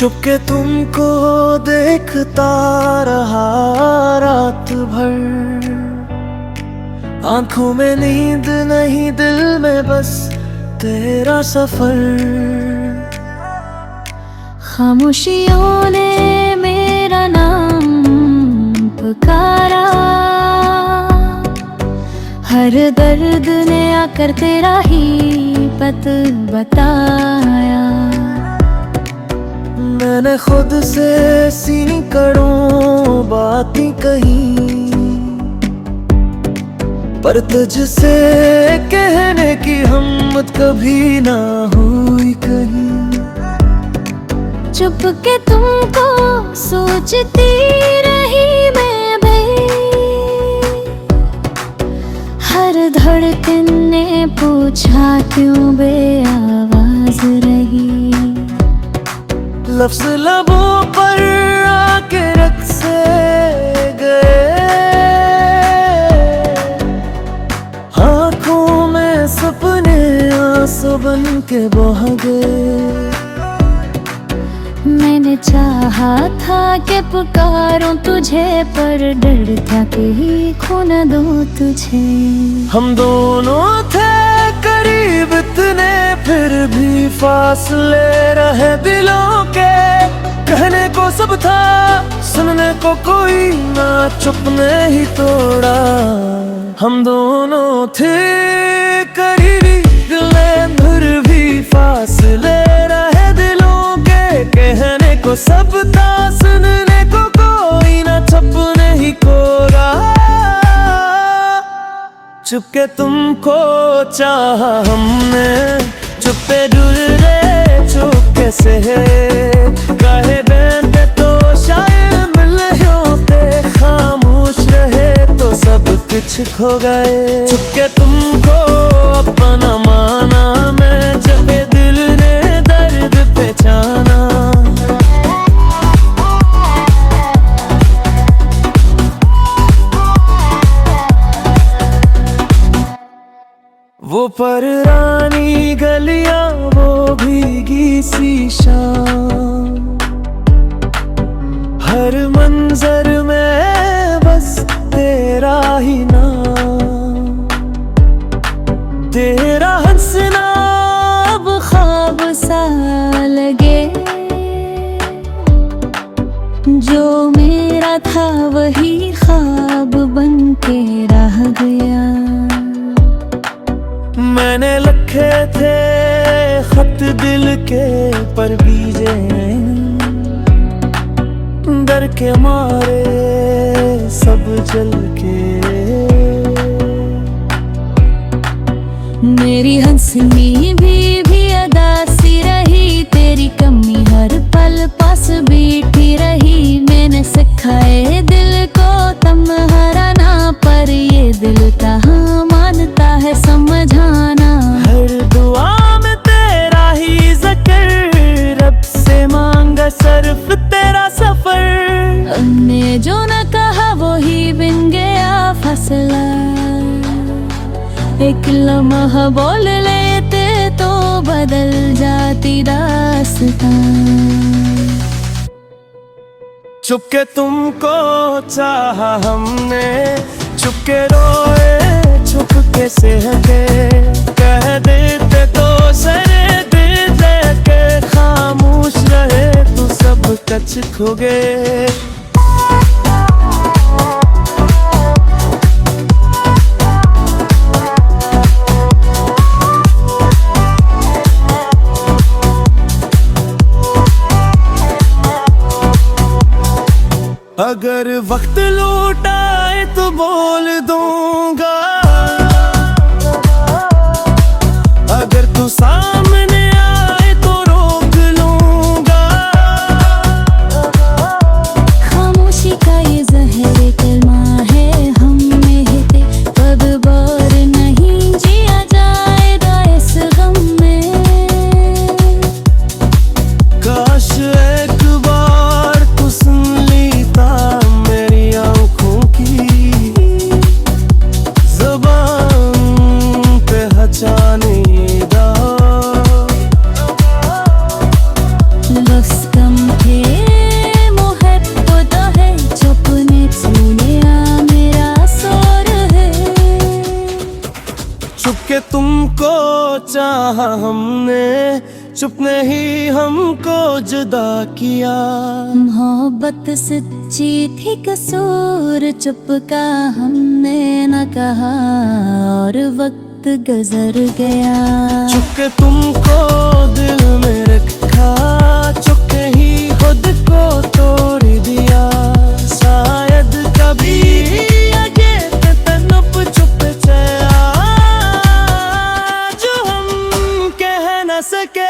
चुपके तुमको देखता रहा रात भर, आंखों में नींद नहीं दिल में बस तेरा सफर। खामोशियों ने मेरा नाम पुकारा, हर दर्द ने आकर तेरा ही पत बताया। मैंने खुद से सैकड़ों बातें कही, पर तुझसे कहने की हिम्मत कभी ना हुई कहीं। चुप के तुमको सोचती रही मैं भी, हर धड़कन ने पूछा क्यों बेआवाज रही। लफ्ज़ लबों पर आके रख से गए, आँखों में सपने आंसू बन के बह गए। मैंने चाहा था कि पुकारूं तुझे, पर डर था कहीं खो न दूं तुझे। हम दोनों थे करीब इतने, फिर भी फासले रहे दिलों के। कहने को सब था, सुनने को कोई ना, चुप ने ही तोड़ा। हम दोनों थे करीबी दिल, फिर भी फासले रहे दिलों के। कहने को सब था, सुनने को कोई ना, चुप ने ही कोरा। चुपके तुमको चाहा हमने, चुपे डुल रहे चुपके से। कहे बैठे तो शायद मिले होते, खामोश रहे तो सब कुछ खो गए। चुपके तुमको अपना माना मैं, जब दिल ने दर्द पहचाना। वो पररानी गलियां, वो भीगी सी शाम, हर मंजर में बस तेरा ही नाम। तेरा हंसना अब ख्वाब सा लगे, जो मेरा था वही ख्वाब बन के रह गया। मैंने लिखे थे खत दिल के, पर बीजे डर के मारे सब जल के। मेरी हंसनी भी अदासी रही, तेरी कमी हर पल पास बैठी रही। मैंने सिखाए दिल को तम हराना, पर ये दिल कहाँ मानता है समझाना। हर दुआ में तेरा ही ज़िक्र, रब से मांगा सिर्फ तेरा सफर। हमने जो न कहा वो ही बिन गया फैसला, एक लम्हा बोल लेते तो बदल जाती दास्तां। चुपके तुमको चाहा हमने, चुपके रोए चुपके से हटे। कह देते तो सरे दे के, खामोश रहे तो सब कुछ खो गए। अगर वक्त लौटाए तो बोल दूंगा, अगर तू सामने आए तो रोक लूंगा। खामोशी का ये जहर कलमा है हम में है, कब बार नहीं जिया जाएगा इस गम में। काश एक बार तू सुन ली मेरी आंखों की, हमने चुप नहीं हमको जुदा किया। मोहब्बत सच्ची थी कसूर चुप का हमने न कहा और वक्त गुजर गया। चुपके तुमको दिल में रखा, चुपके ही खुद को तोड़ दिया। शायद कभी आगे तनप चुप चया जो हम कह न सके।